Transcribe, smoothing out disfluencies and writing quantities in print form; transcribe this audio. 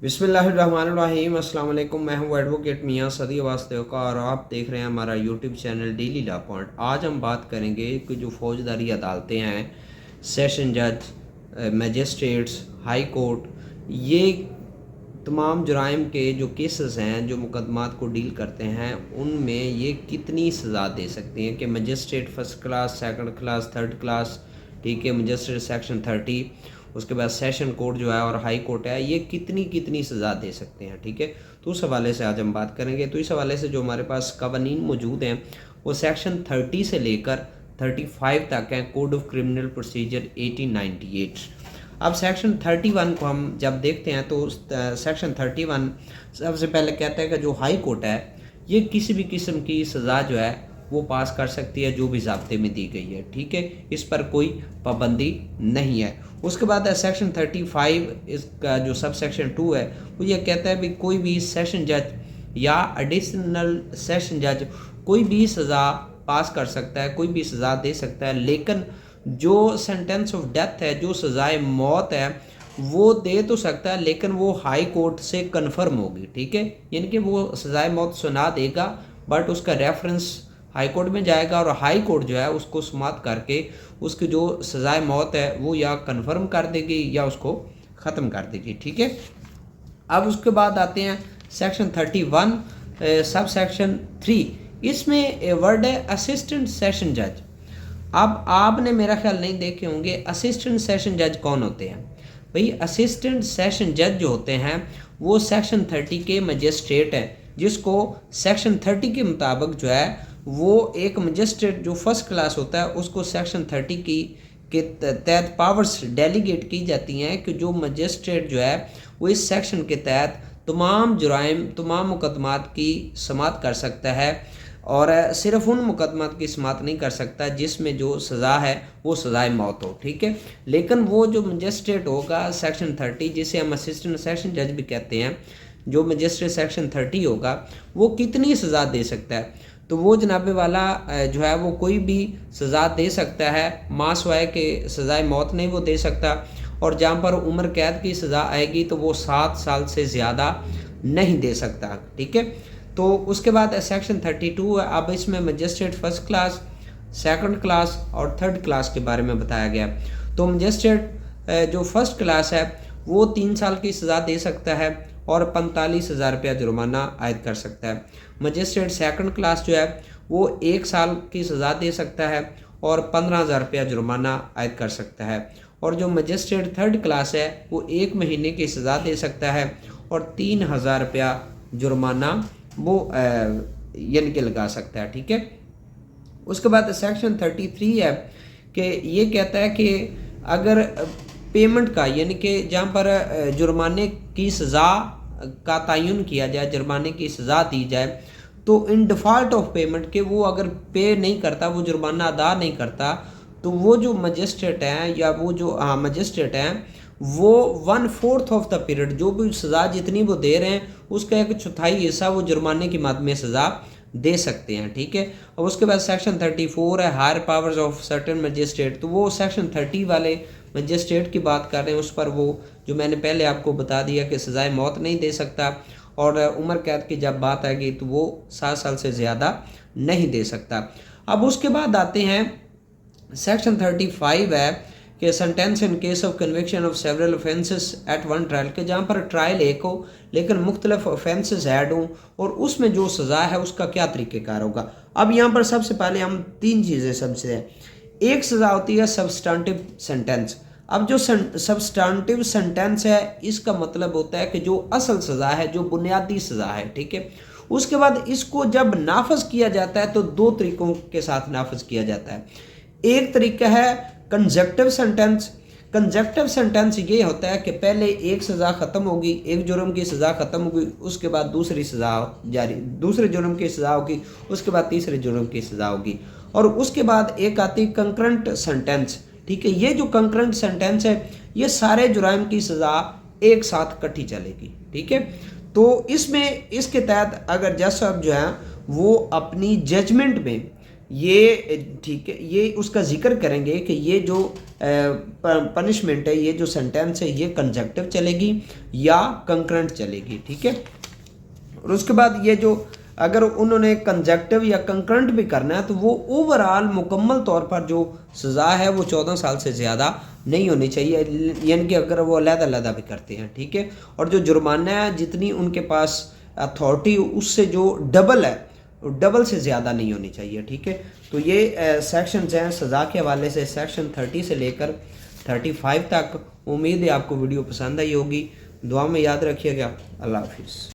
बिस्मिल्लाहिर्रहमानिर्रहीम अस्सलाम वालेकुम। मैं हूं एडवोकेट मियां सदी वास्तव और आप देख रहे हैं हमारा YouTube channel daily law point. आज हम बात करेंगे कि जो फौजदारी अदालतें हैं, सेशन जज, मजिस्ट्रेट्स, हाई कोर्ट, ये तमाम जुराइम के जो केसेस हैं, जो मुकदमात को डील करते हैं, उनमें ये कितनी सज़ा दे सकती हैं कि magistrate first class, second class, third class, ठीक है, मजिस्ट्रेट सेक्शन 30, उसके बाद सेशन कोर्ट जो है और हाई कोर्ट है, ये कितनी कितनी सज़ा दे सकते हैं। ठीक है, तो उस हवाले से आज हम बात करेंगे। तो इस हवाले से जो हमारे पास कवानीन मौजूद हैं वो सेक्शन 30 से लेकर 35 तक हैं, कोड ऑफ क्रिमिनल प्रोसीजर 1898। अब सेक्शन 31 को हम जब देखते हैं तो सेक्शन 31 सबसे पहले कहता है कि जो हाई कोर्ट है ये किसी भी किस्म की सज़ा जो है वो पास कर सकती है जो भी ज़ाब्ते में दी गई है। ठीक है, इस पर कोई पाबंदी नहीं है। उसके बाद है सेक्शन 35, इसका जो सब सेक्शन 2 है वो ये कहता है भी कोई भी सेशन जज या एडिशनल सेशन जज कोई भी सज़ा पास कर सकता है, कोई भी सज़ा दे सकता है, लेकिन जो सेंटेंस ऑफ डेथ है, जो सज़ाए मौत है, वो दे तो सकता है लेकिन वो हाई कोर्ट से कन्फर्म होगी। ठीक है, यानी कि वो सज़ाए मौत सुना देगा बट उसका रेफरेंस हाई कोर्ट में जाएगा और हाई कोर्ट जो है उसको समाप्त करके उसकी जो सज़ाए मौत है वो या कन्फर्म कर देगी या उसको ख़त्म कर देगी। ठीक है, अब उसके बाद आते हैं सेक्शन 31 सब सेक्शन 3। इसमें वर्ड है असिस्टेंट सेशन जज। अब आपने मेरा ख्याल नहीं देखे होंगे असिस्टेंट सेशन जज कौन होते हैं। भाई असिस्टेंट सेशन जज जो होते हैं वो सेक्शन 30 के मजिस्ट्रेट हैं, जिसको सेक्शन 30 के मुताबिक जो है वो एक मजिस्ट्रेट जो फर्स्ट क्लास होता है उसको सेक्शन 30 की के तहत पावर्स डेलीगेट की जाती हैं कि जो मजिस्ट्रेट जो है वो इस सेक्शन के तहत तमाम जुराइम, तमाम मुकदमात की समाअत कर सकता है और सिर्फ उन मुकदमात की समाअत नहीं कर सकता जिसमें जो सज़ा है वो सज़ाए मौत हो। ठीक है, लेकिन वो जो मजिस्ट्रेट होगा सेक्शन 30, जिसे हम असिस्टेंट सेशन जज भी कहते हैं, जो मजिस्ट्रेट सेक्शन 30 होगा वो कितनी सज़ा दे सकता है। तो वो जनाबे वाला जो है वो कोई भी सज़ा दे सकता है, मासवाए के सज़ाए मौत नहीं वो दे सकता, और जहाँ पर उम्र कैद की सज़ा आएगी तो वो 7 साल से ज़्यादा नहीं दे सकता। ठीक है, तो उसके बाद सेक्शन 32 है। अब इसमें magistrate first class, second class और थर्ड क्लास के बारे में बताया गया। तो मजिस्ट्रेट जो फर्स्ट क्लास है वो 3 साल की सज़ा दे सकता है और 45,000 रुपया जुर्माना आयद कर सकता है। मजिस्ट्रेट सेकंड क्लास जो है वो 1 साल की सज़ा दे सकता है और 15,000 रुपया जुर्माना आयद कर सकता है। और जो मजिस्ट्रेट थर्ड क्लास है वो 1 महीने की सज़ा दे सकता है और 3,000 रुपया जुर्माना वो यानी कि लगा सकता है। ठीक है, उसके बाद सेक्शन 33 है कि ये कहता है कि अगर पेमेंट का, यानी कि जहाँ पर जुर्माने की सज़ा का तयन किया जाए, जुर्माने की सज़ा दी जाए, तो इन डिफ़ॉल्ट ऑफ पेमेंट के वो अगर पे नहीं करता, वो जुर्माना अदा नहीं करता, तो वो जो मजिस्ट्रेट हैं या वो जो मजिस्ट्रेट हैं वो 1/4 ऑफ द पीरियड, जो भी सज़ा जितनी वो दे रहे हैं उसका 1/4 हिस्सा वो जुर्माने की मद में सज़ा दे सकते हैं। ठीक है, और उसके बाद सेक्शन 34 है higher powers of certain magistrate. तो वो सेक्शन 30 वाले मजिस्ट्रेट की बात कर रहे हैं, उस पर वो जो मैंने पहले आपको बता दिया कि सज़ाए मौत नहीं दे सकता, और उम्र कैद की जब बात आएगी तो वो 7 साल से ज़्यादा नहीं दे सकता। अब उसके बाद आते हैं सेक्शन 35 है कि sentence in case of conviction of several offences at one trial, के जहाँ पर ट्रायल एक हो लेकिन मुख्तलिफ ऑफेंसेस ऐड हों और उसमें जो सज़ा है उसका क्या तरीक़ेकार होगा। अब यहाँ पर सबसे पहले हम 3 चीज़ें समझते हैं। एक सज़ा होती है सबस्टेंटिव सेंटेंस। अब जो सबस्टेंटिव सेंटेंस है इसका मतलब होता है कि जो असल सज़ा है, जो बुनियादी सज़ा है। ठीक है, उसके बाद इसको जब नाफज किया जाता है तो 2 तरीक़ों के साथ नाफज किया जाता है। एक तरीका है कंजक्टिव सेंटेंस। कंजक्टिव सेंटेंस ये होता है कि पहले एक सज़ा ख़त्म होगी, एक जुर्म की सज़ा ख़त्म होगी, उसके बाद दूसरी सज़ा जारी, दूसरे जुर्म की सज़ा होगी, उसके बाद तीसरे जुर्म की सज़ा होगी, और उसके बाद एक आती कंकरेंट सेंटेंस। ठीक है, ये जो कंकरेंट सेंटेंस है ये सारे जुराइम की सज़ा एक साथ इकट्ठी चलेगी। ठीक है, तो इसमें इसके तहत अगर जज साहब जो है वो अपनी जजमेंट में ये ठीक है, ये उसका जिक्र करेंगे कि ये जो पनिशमेंट है, ये जो सेंटेंस है, ये कंजक्टिव चलेगी या कंकरेंट चलेगी, ठीक है। और उसके बाद ये जो अगर उन्होंने कंजक्टिव या कंकरेंट भी करना है तो वो ओवरऑल मुकम्मल तौर पर जो सज़ा है वो 14 साल से ज़्यादा नहीं होनी चाहिए, यानी कि अगर वो अलग-अलग भी करते हैं, ठीक है। और जो जुर्माना है जितनी उनके पास अथॉरिटी उससे जो डबल है, डबल से ज़्यादा नहीं होनी चाहिए, ठीक है। तो ये सेक्शन हैं सज़ा के हवाले से, सेक्शन 30 से लेकर 35 तक। उम्मीद है आपको वीडियो पसंद आई होगी। दुआ में याद रखिएगा। अल्लाह हाफिज़।